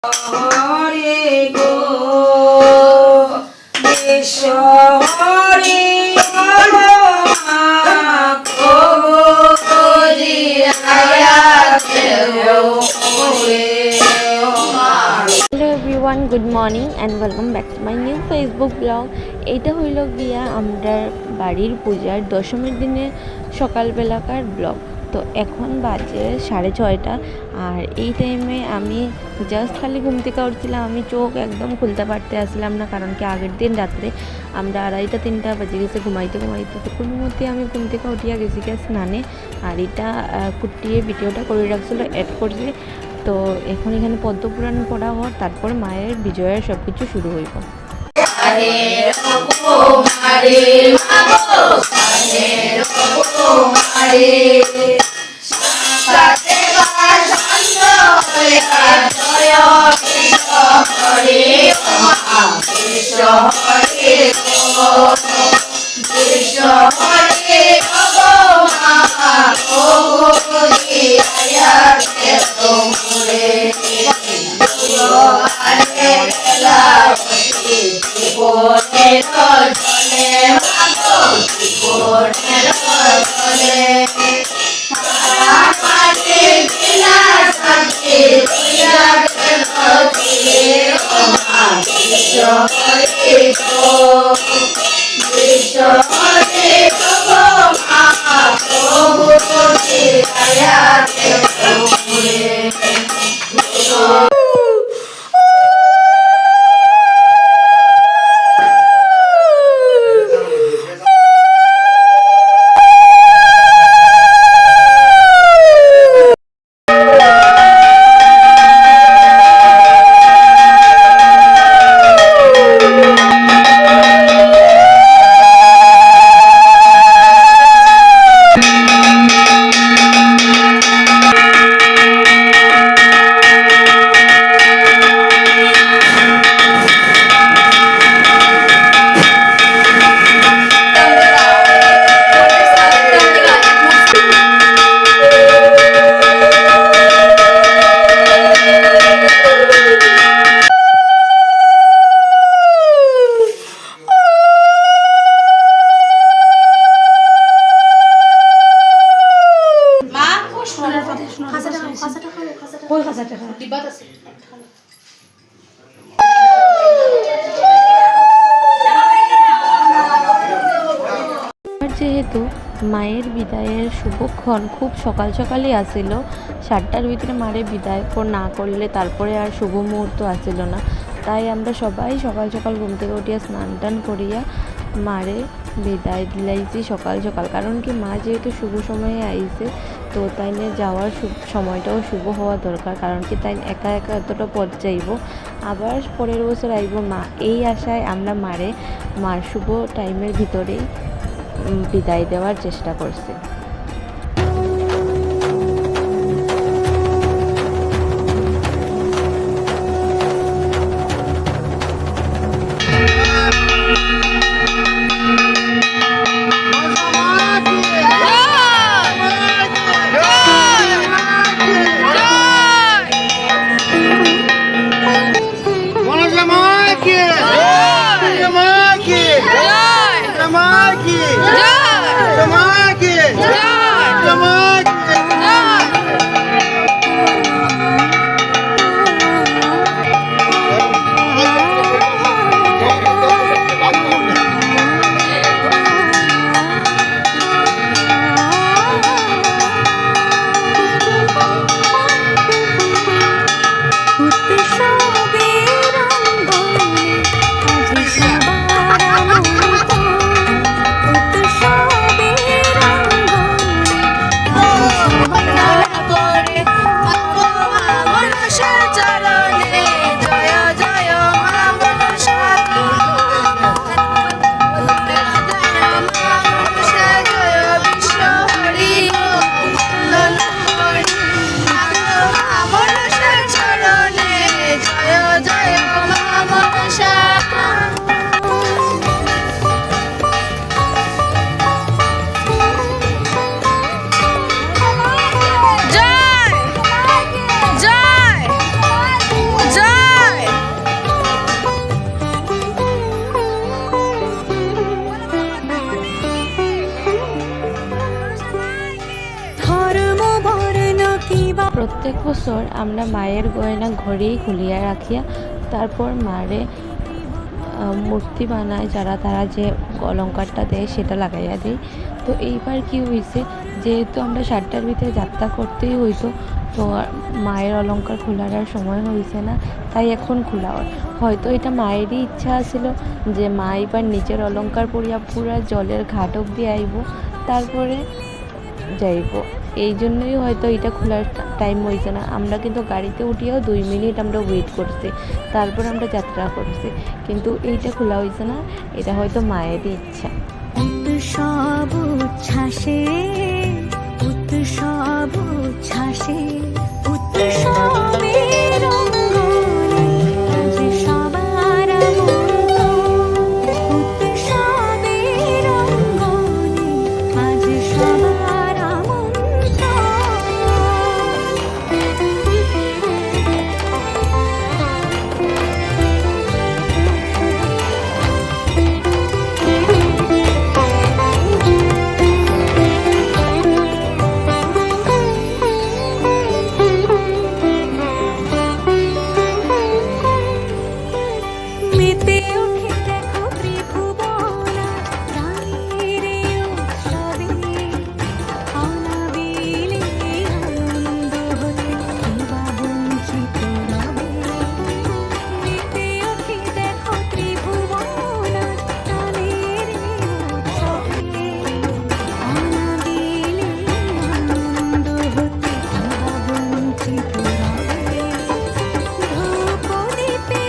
Hare go Hare everyone, good morning and welcome back to my new Facebook blog. এইটা হইল গিয়া আমরা বাড়ির পূজার দশমীর দিনে সকালবেলাকার ব্লগ। তো এখন বাজে 6:30 আর এই টাইমে আমি জাস্ট খালি ঘুম থেকে উঠছিলাম। আমি চোখ একদম খুলতে পারতে আসলাম না, কারণ কি আগের দিন রাত্রে আমরা 2:30-3টা বাজে গেছে ঘুমাইতে তো কোনো মতে আমি ঘুম থেকে উঠিয়া গেছি গিয়ে স্নানে। আর এটা কুটিয়ে ভিডিওটা করে রাখছিল, অ্যাড করছি। তো এখন এখানে পদ্মপুরাণ পড়া হওয়ার তারপর মায়ের বিজয়ের সব কিছু শুরু হইব। যেহেতু মায়ের বিদায়ের শুভক্ষণ খুব সকালই আসিল, 7টার ভিতরে মায়ের বিদায় না করলে তারপরে আর শুভ মুহূর্ত আসিল না। তাই আমরা সবাই সকাল ঘুম থেকে উঠিয়া স্নান টান করিয়া মারে বিদায় দিলাইছি সকাল, কারণ কি মা যেহেতু শুভ সময়ে আইছে, তো তাই নিয়ে যাওয়ার সময়টাও শুভ হওয়া দরকার। কারণ কি তাই একা এতটা পথ যাইব, আবার পরের বছর আইব মা, এই আশায় আমরা মার শুভ টাইমের ভিতরেই বিদায় দেওয়ার চেষ্টা করছি। Samaki! প্রত্যেক বছর আমরা মায়ের গয়না ঘরেই খুলিয়া রাখিয়া তারপর মারে মূর্তি বানায় যারা তারা যে অলঙ্কারটা দেয় সেটা লাগাইয়া দিই। তো এইবার কি হয়েছে, যেহেতু আমরা 7টার ভিতরে যাত্রা করতেই হইতো, তো মায়ের অলঙ্কার খোলার আর সময় হয়েছে না, তাই এখন খোলা হয়। হয়তো এটা মায়েরই ইচ্ছা ছিল যে মা এবার নিজের অলঙ্কার পরিয়া পুরা জলের ঘাট অব্দি আইব, তারপরে যাইব। এই জন্যই হয়তো এটা খোলার টাইম হয়েছে না। আমরা কিন্তু গাড়িতে উঠিয়েও 2 মিনিট আমরা ওয়েট করছি, তারপর আমরা যাত্রা করছি, কিন্তু এইটা খোলা হয়েছে না। এটা হয়তো মায়েরই ইচ্ছা। উৎসব উচ্ছ্বাসে উৎসব উচ্ছ্বাসে উৎসবের রঙ্গনে আজ সবার মন। উৎসবের রঙ্গনে আজ সবার মেতে ওঠে দেখো ত্রিভুবন রানীর উৎসবে অনাবিলে আনন্দ হতে কিবা বঞ্চিত রবে। মেতে ওঠে দেখো ত্রিভুবন রানীর উৎসবে অনাবিলে আনন্দ হতে কিবা বঞ্চিত রবে। ধূপ দীপে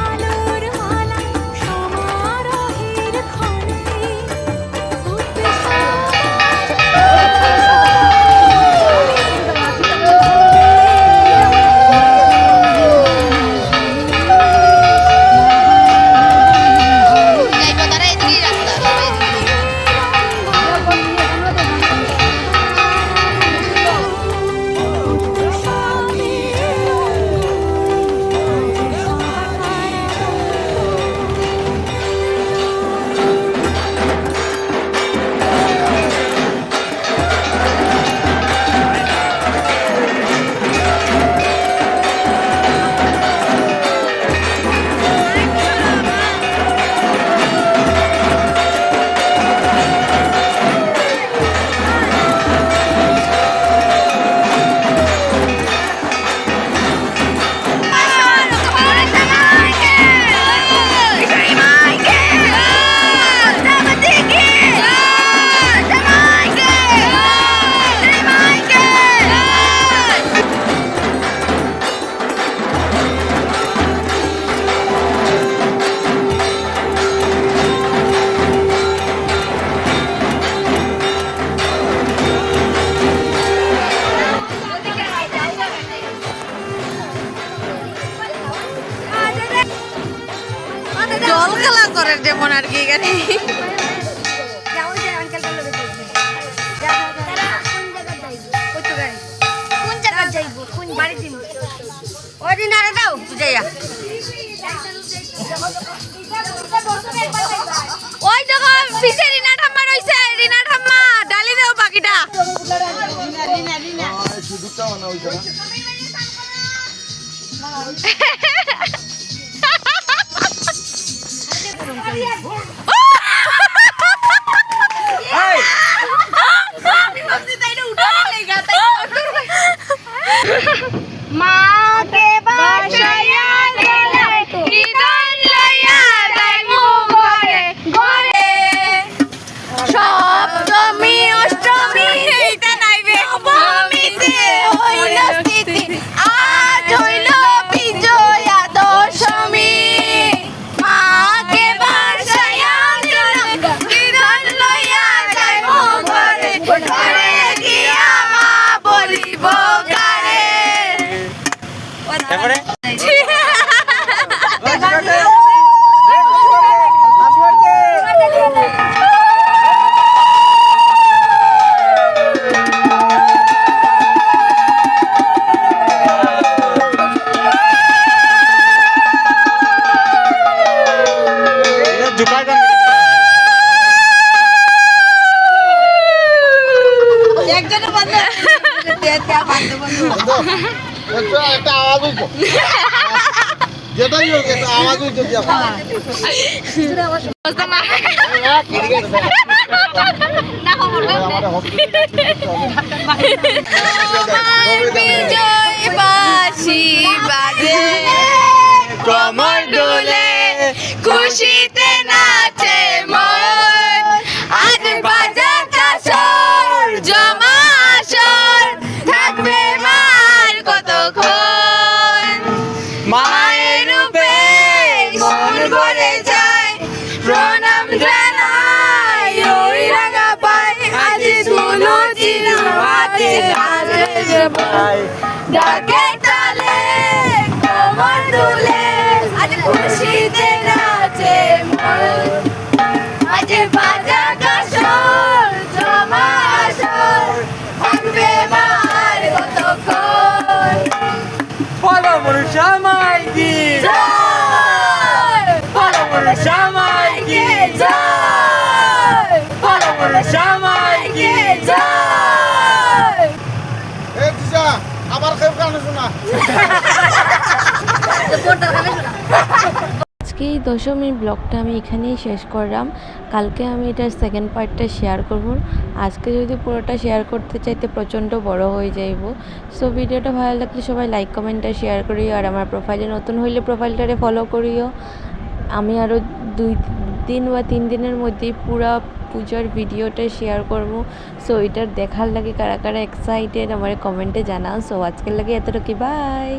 আলোর মালা সমারোহের ক্ষণে জল খেলা করে যেমন আর কি এখানে। ওই দেখো পিছে রিনা ঠাম্মা রইছে, রিনা ঠাম্মা ডালি দাও পাখিটা। মাকে বাসায় যেটাই হোক এটা আমাকেই তো দিয়া বিজয় বাঁশি বাজে কমর দোলে খুশিতে নাচে মন আজ বাজা কাসর জমা আসর থাকবে মার কতক্ষণ মায়ের রূপে মন ভরে যায় প্রণাম জানাই ওই রাঙা পায় আজ দুলো চিরু হাতে ডাকে তালে কমর দুলে আজ খুশিতে নাচে মন আজ বাজা কাসর জমা আসর থাকবে মার কতক্ষণ পরমর সময়কে জয় পরমর সময়কে জয় পরমর সময়কে জয় এই দিশা আবার কেউ কানে শোনা আজকে এই দশমীর ব্লগটা আমি এখানেই শেষ করলাম। কালকে আমি এটার সেকেন্ড পার্টটা শেয়ার করব। আজকে যদি পুরোটা শেয়ার করতে চাইতে প্রচণ্ড বড় হয়ে যাইব। সো ভিডিওটা ভালো লাগলে সবাই লাইক কমেন্ট আর শেয়ার করিও, আর আমার প্রোফাইলে নতুন হইলে প্রোফাইলটারে ফলো করিও। আমি আরও 2 বা 3 দিনের মধ্যেই পুরা পূজার ভিডিওটা শেয়ার করব। সো এটার দেখার লাগে কারা কারা এক্সাইটেড আমার কমেন্টে জানাও। সো আজকের লাগে এতটুকু, বাই।